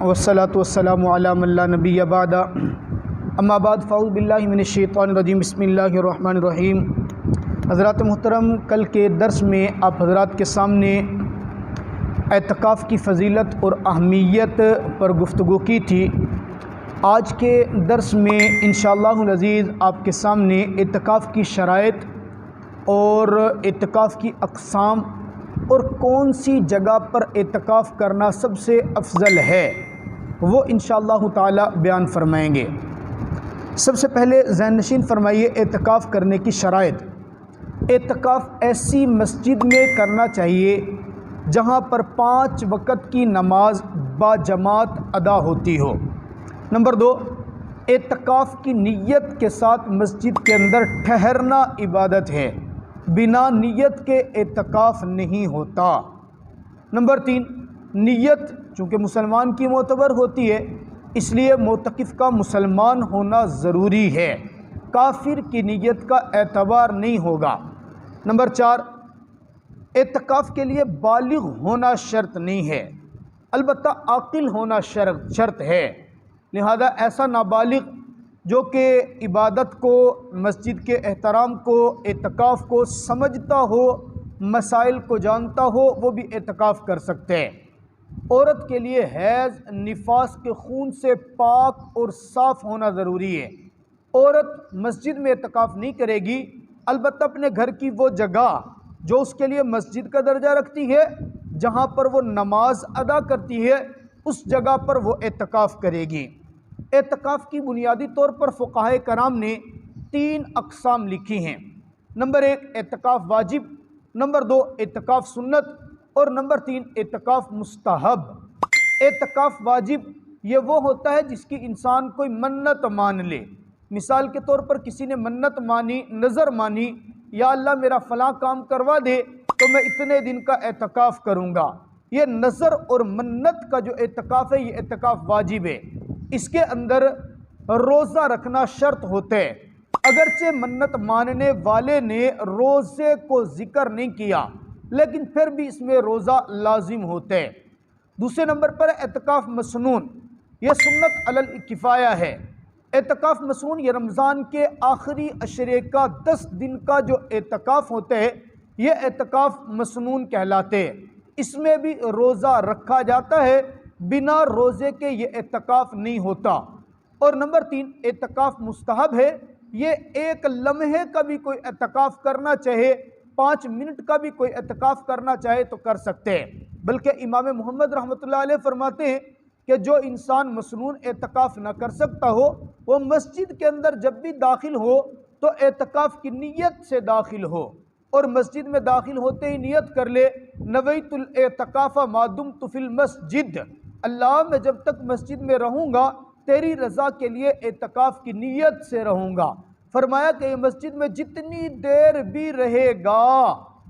वस्सलातु वस्सलामु अला मन ला नबिय्य बअदा अम्मा बाद फ़अऊज़ु बिल्लाहि मिनश्शैतानिर रजीम बिस्मिल्लाहिर रहमानिर रहीम। हज़रात मुहतरम, कल के दर्स में आप हज़रात के सामने एतकाफ़ की फ़जीलत और अहमियत पर गुफ्तगू की थी। आज के दर्स में इंशाअल्लाहुल अज़ीज़ आपके सामने एतकाफ़ की शराइत और एतकाफ़ की अक़साम और कौन सी जगह पर एतकाफ़ करना सबसे अफजल है वो इंशाअल्लाहु ताला बयान फरमाएंगे। सबसे पहले ज़हन नशीन फरमाइए एतकाफ़ करने की शराइत। एतकाफ़ ऐसी मस्जिद में करना चाहिए जहाँ पर 5 वक़्त की नमाज बाजमात अदा होती हो। नंबर 2, एतकाफ़ की नीयत के साथ मस्जिद के अंदर ठहरना इबादत है, बिना नीयत के एतकाफ़ नहीं होता। नंबर 3, नीयत चूँकि मुसलमान की मोतबर होती है इसलिए मोतकिफ़ का मुसलमान होना ज़रूरी है, काफिर की नीयत का एतबार नहीं होगा। नंबर 4, एतकाफ़ के लिए बालिग होना शर्त नहीं है, अलबत्ता आकिल होना शर्त है। लिहाजा ऐसा नाबालिग जो कि इबादत को, मस्जिद के एहतराम को, एतकाफ़ को समझता हो, मसाइल को जानता हो, वो भी एतकाफ़ कर सकते हैं। औरत के लिए हैज़ निफास के खून से पाक और साफ़ होना ज़रूरी है। औरत मस्जिद में एतकाफ़ नहीं करेगी, अलबत्ता अपने घर की वो जगह जो उसके लिए मस्जिद का दर्जा रखती है, जहाँ पर वो नमाज अदा करती है, उस जगह पर वो एतकाफ़ करेगी। एतकाफ़ की बुनियादी तौर पर फ़ुक़हा कराम ने 3 अक़साम लिखी हैं। नंबर 1 एतकाफ़ वाजिब, नंबर 2 एतकाफ़ सुन्नत और नंबर 3 एतकाफ़ मुस्तहब। एतकाफ़ वाजिब ये वो होता है जिसकी इंसान कोई मन्नत मान ले। मिसाल के तौर पर किसी ने मन्नत मानी, नज़र मानी, या अल्लाह मेरा फ़लाँ काम करवा दे तो मैं इतने दिन का एतकाफ़ करूँगा। ये नज़र और मन्नत का जो एतकाफ़ है ये एतकाफ़ वाजिब है। इसके अंदर रोज़ा रखना शर्त होते है, अगरचे मन्नत मानने वाले ने रोज़े को ज़िक्र नहीं किया लेकिन फिर भी इसमें रोज़ा लाजिम होते हैं। दूसरे नंबर पर एतकाफ़ मसनून, यह सुन्नत अलल किफ़ाया है। एतकाफ़ मसनून ये रमज़ान के आखिरी अशरे का 10 दिन का जो एतकाफ़ होते हैं ये एतकाफ़ मसनून कहलाते हैं। इसमें भी रोज़ा रखा जाता है, बिना रोज़े के ये एतकाफ़ नहीं होता। और नंबर 3 एतकाफ़ मुस्तहब है, ये एक लम्हे का भी कोई एतकाफ़ करना चाहे, 5 मिनट का भी कोई एतकाफ़ करना चाहे तो कर सकते हैं। बल्कि इमाम मोहम्मद रहमतुल्लाह अलैह फरमाते हैं कि जो इंसान मसनून एतकाफ़ न कर सकता हो वो मस्जिद के अंदर जब भी दाखिल हो तो एतकाफ़ की नीयत से दाखिल हो, और मस्जिद में दाखिल होते ही नियत कर ले नवैतुल एतकाफ़ मादुम तुफिल मस्जिद, अल्लाह मैं जब तक मस्जिद में रहूँगा तेरी रज़ा के लिए एतकाफ़ की नीयत से रहूँगा। फरमाया कि मस्जिद में जितनी देर भी रहेगा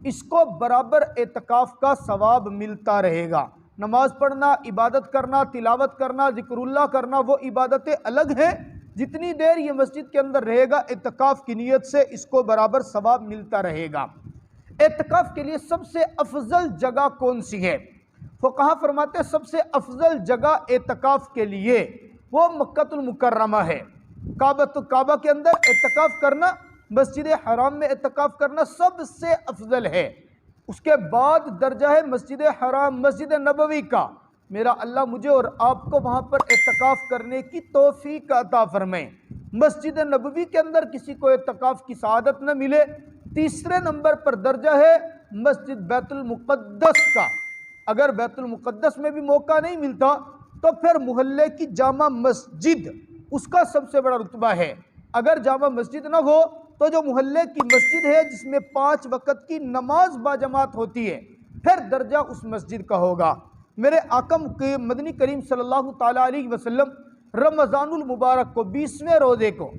इसको बराबर एतकाफ़ का सवाब मिलता रहेगा। नमाज पढ़ना, इबादत करना, तिलावत करना, ज़िक्रुल्लाह करना वो इबादतें अलग हैं। जितनी देर ये मस्जिद के अंदर रहेगा एतकाफ़ की नीयत से इसको बराबर सवाब मिलता रहेगा। एतकाफ़ के लिए सबसे अफजल जगह कौन सी है? फ़ुक़हा फरमाते हैं सबसे अफजल जगह एतकाफ़ के लिए वो मक्कतुल मुकर्रमा है। काबा के अंदर एतकाफ़ करना, मस्जिद हराम में एतकाफ़ करना सबसे अफजल है। उसके बाद दर्जा है मस्जिद हराम, मस्जिद नबवी का। मेरा अल्लाह मुझे और आपको वहाँ पर एतकाफ़ करने की तौफ़ीक़ अता फ़रमाए। मस्जिद नबवी के अंदर किसी को एतकाफ़ की सआदत न मिले। तीसरे नंबर पर दर्जा है मस्जिद बैतुल मुक़द्दस का। अगर बैतुल मुक़द्दस में भी मौका नहीं मिलता तो फिर मोहल्ले की जामा मस्जिद उसका सबसे बड़ा रुतबा है। अगर जामा मस्जिद न हो तो जो मोहल्ले की मस्जिद है जिसमें 5 वक़्त की नमाज बाजमात होती है फिर दर्जा उस मस्जिद का होगा। मेरे आकम के मदनी करीम सल्लल्लाहु ताला अलैहि वसल्लम रमज़ानुल मुबारक को 20वें रोज़े को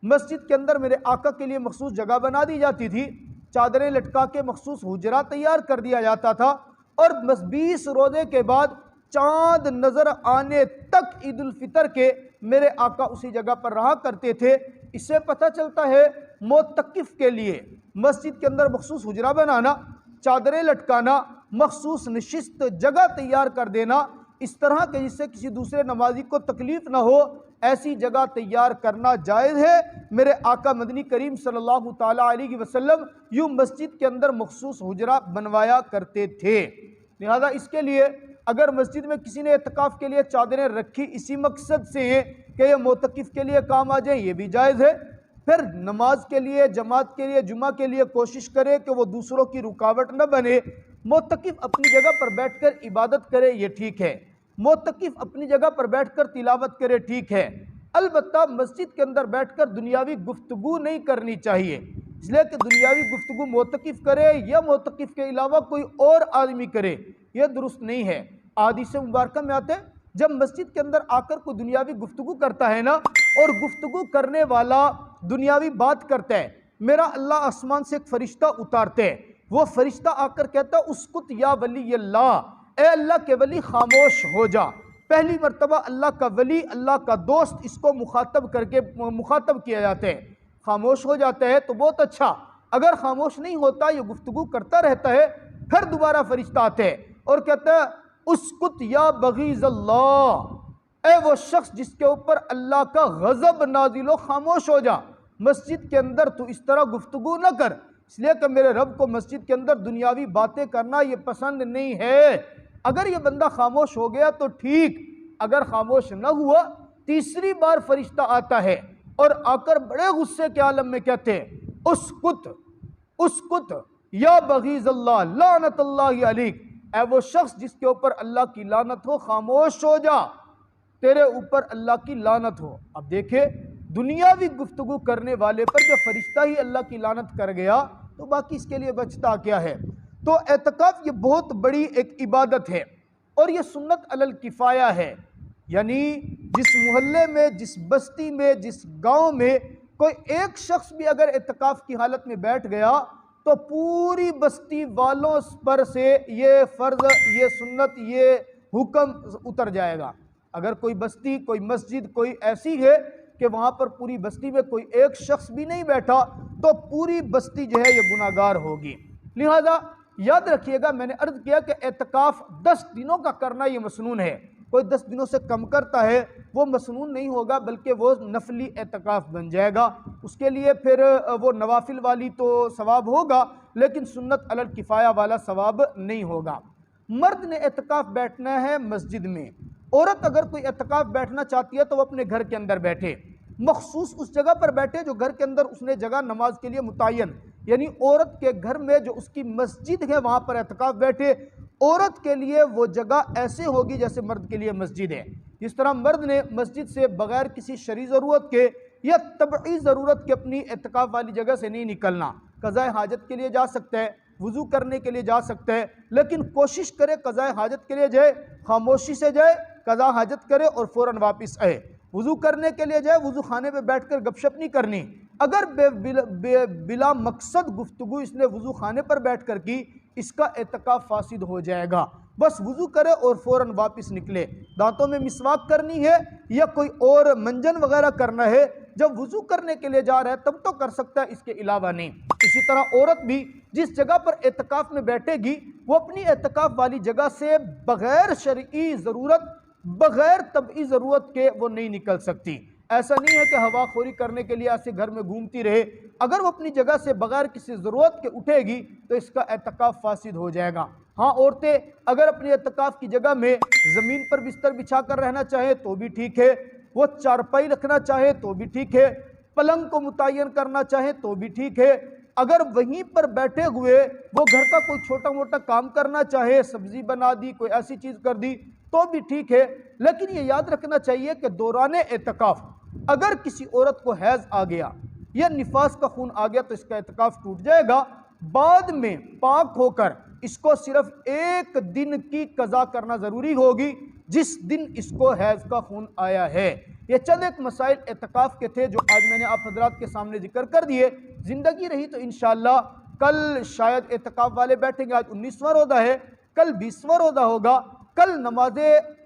मस्जिद के अंदर मेरे आका के लिए मखसूस जगह बना दी जाती थी, चादरें लटका के मखसूस हुजरा तैयार कर दिया जाता था, और 20 रोज़े के बाद चाँद नज़र आने तक ईद उल फितर के मेरे आका उसी जगह पर रहा करते थे। इससे पता चलता है मोतकिफ़ के लिए मस्जिद के अंदर मखसूस हुजरा बनाना, चादरें लटकाना, मखसूस नशिस्त जगह तैयार कर देना, इस तरह के जिससे किसी दूसरे नमाजी को तकलीफ़ ना हो, ऐसी जगह तैयार करना जायज़ है। मेरे आका मदनी करीम सल्लल्लाहु ताला अलैहि वसल्लम यूँ मस्जिद के अंदर मखसूस हुजरा बनवाया करते थे। लिहाजा इसके लिए अगर मस्जिद में किसी ने एतकाफ़ के लिए चादरें रखी इसी मकसद से कि ये मोतकिफ़ के लिए काम आ जाए, ये भी जायज़ है। फिर नमाज के लिए, जमात के लिए, जुमा के लिए कोशिश करे कि वो दूसरों की रुकावट न बने। मोतकिफ़ अपनी जगह पर बैठकर इबादत करे, ये ठीक है। मोतकिफ़ अपनी जगह पर बैठकर तिलावत करे, ठीक है। अलबत्ता मस्जिद के अंदर बैठकर दुनियावी गुफ्तगू नहीं करनी चाहिए, इसलिए कि दुनियावी गुफ्तगू मोतकिफ़ करे या मोतकिफ़ के अलावा कोई और आदमी करे, यह दुरुस्त नहीं है। हदीस मुबारक में आते हैं जब मस्जिद के अंदर आकर कोई दुनियावी गुफ्तगू करता है ना, और गुफ्तगू करने वाला दुनियावी बात करता है, मेरा अल्लाह आसमान से एक फ़रिश्ता उतारते हैं। वो फ़रिश्ता आकर कहता है उसकुत या वली अल्लाह, ए अल्लाह के वली खामोश हो जा। पहली मरतबा अल्लाह का वली, अल्लाह का दोस्त, इसको मुखातब किया जाता है, खामोश हो जाता है तो बहुत अच्छा। अगर खामोश नहीं होता, ये गुफ्तगू करता रहता है, फिर दोबारा फ़रिश्ता आते हैं और कहता है उसकुत या बगीज़ अल्लाह, ए वो शख्स जिसके ऊपर अल्लाह का गज़ब नाज़िल हो, खामोश हो जा। मस्जिद के अंदर तू इस तरह गुफ्तगू न कर, इसलिए कि मेरे रब को मस्जिद के अंदर दुनियावी बातें करना ये पसंद नहीं है। अगर ये बंदा खामोश हो गया तो ठीक, अगर खामोश न हुआ, तीसरी बार फरिश्ता आता है और आकर बड़े गुस्से के आलम में कहते हैं उसकुत उसकुत या बगीज़ अल्लाह लानतुल्लाहि अलैक, ऐ वो शख्स जिसके ऊपर अल्लाह की लानत हो, खामोश हो जा, तेरे ऊपर अल्लाह की लानत हो। अब देखे दुनियावी गुफ्तगू करने वाले पर जब फरिश्ता ही अल्लाह की लानत कर गया तो बाकी इसके लिए बचता क्या है। तो एतकाफ़ ये बहुत बड़ी एक इबादत है और ये सुन्नत अलल किफ़ाया है, यानी जिस मोहल्ले में, जिस बस्ती में, जिस गांव में कोई एक शख्स भी अगर एतकाफ़ की हालत में बैठ गया तो पूरी बस्ती वालों पर से ये फ़र्ज़, ये सुन्नत, ये हुक्म उतर जाएगा। अगर कोई बस्ती, कोई मस्जिद कोई ऐसी है कि वहाँ पर पूरी बस्ती में कोई एक शख्स भी नहीं बैठा तो पूरी बस्ती जो है ये गुनाहगार होगी। लिहाजा याद रखिएगा, मैंने अर्ज़ किया कि एतकाफ़ 10 दिनों का करना ये मसनून है। कोई 10 दिनों से कम करता है वो मसनून नहीं होगा, बल्कि वो नफली एतकाफ़ बन जाएगा। उसके लिए फिर वो नवाफिल वाली तो सवाब होगा, लेकिन सुन्नत अलल किफ़ाया वाला सवाब नहीं होगा। मर्द ने एतकाफ़ बैठना है मस्जिद में, औरत अगर कोई एतकाफ़ बैठना चाहती है तो वो अपने घर के अंदर बैठे, मखसूस उस जगह पर बैठे जो घर के अंदर उसने जगह नमाज के लिए मुतय्यन, यानी औरत के घर में जो उसकी मस्जिद है वहाँ पर एतकाफ़ बैठे। औरत के लिए वो जगह ऐसे होगी जैसे मर्द के लिए मस्जिद है। इस तरह मर्द ने मस्जिद से बग़ैर किसी शरई ज़रूरत के या तबई ज़रूरत के अपनी एतकाफ़ वाली जगह से नहीं निकलना। क़ज़ाए हाजत के लिए जा सकता है, वज़ू करने के लिए जा सकता है, लेकिन कोशिश करे क़ज़ाए हाजत के लिए जाए, खामोशी से जाए, क़ज़ा हाजत करे और फ़ौरन वापस आए। वज़ू करने के लिए जाए, वज़ू खाने में बैठकर गपशप नहीं करनी। अगर बिला मकसद गुफ्तगू इसने वज़ू खाने पर बैठ कर की, इसका एतकाफ़ फासिद हो जाएगा। बस वज़ू करे और फ़ौरन वापस निकले। दांतों में मिसवाक करनी है या कोई और मंजन वगैरह करना है, जब वज़ू करने के लिए जा रहा है तब तो कर सकता है, इसके अलावा नहीं। इसी तरह औरत भी जिस जगह पर एतकाफ़ में बैठेगी वो अपनी एतकाफ़ वाली जगह से बग़ैर शरई ज़रूरत, बग़ैर तबई ज़रूरत के वो नहीं निकल सकती। ऐसा नहीं है कि हवाखोरी करने के लिए ऐसे घर में घूमती रहे। अगर वो अपनी जगह से बग़ैर किसी ज़रूरत के उठेगी तो इसका एतकाफ़ फासिद हो जाएगा। हाँ, औरतें अगर अपनी एतकाफ़ की जगह में ज़मीन पर बिस्तर बिछा कर रहना चाहे तो भी ठीक है, वो चारपाई रखना चाहे तो भी ठीक है, पलंग को मुतय्यन करना चाहे तो भी ठीक है। अगर वहीं पर बैठे हुए वो घर का कोई छोटा मोटा काम करना चाहे, सब्ज़ी बना दी, कोई ऐसी चीज़ कर दी तो भी ठीक है। लेकिन ये याद रखना चाहिए कि दौरान एतकाफ़ अगर किसी औरत को हैज़ आ गया या निफास का खून आ गया तो इसका एतकाफ़ टूट जाएगा। बाद में पाक होकर इसको सिर्फ एक दिन की कज़ा करना ज़रूरी होगी, जिस दिन इसको हैज़ का खून आया है। ये चंद एक मसाइल एतकाफ़ के थे जो आज मैंने आप हज़रात के सामने जिक्र कर दिए। ज़िंदगी रही तो इंशाअल्लाह कल शायद एतकाफ़ वाले बैठेंगे। आज 19वां रोज़ा है, कल 20वां रोज़ा होगा। कल नमाज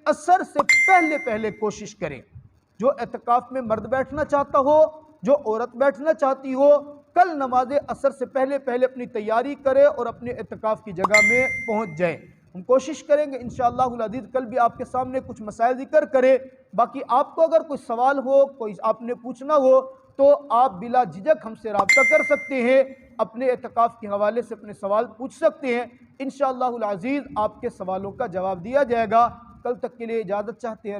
असर से पहले पहले कोशिश करें। जो एतकाफ़ में मर्द बैठना चाहता हो, जो औरत बैठना चाहती हो, कल नमाज असर से पहले पहले अपनी तैयारी करे और अपने एतकाफ़ की जगह में पहुंच जाए। हम कोशिश करेंगे इंशाअल्लाहुल अज़ीज़ कल भी आपके सामने कुछ मसाइल ज़िक्र करें। बाकी आपको अगर कोई सवाल हो, कोई आपने पूछना हो, तो आप बिला झिझक हमसे रब्ता कर सकते हैं, अपने एतकाफ़ के हवाले से अपने सवाल पूछ सकते हैं। इंशाअल्लाहुल अज़ीज़ आपके सवालों का जवाब दिया जाएगा। कल तक के लिए इजाज़त चाहते हैं।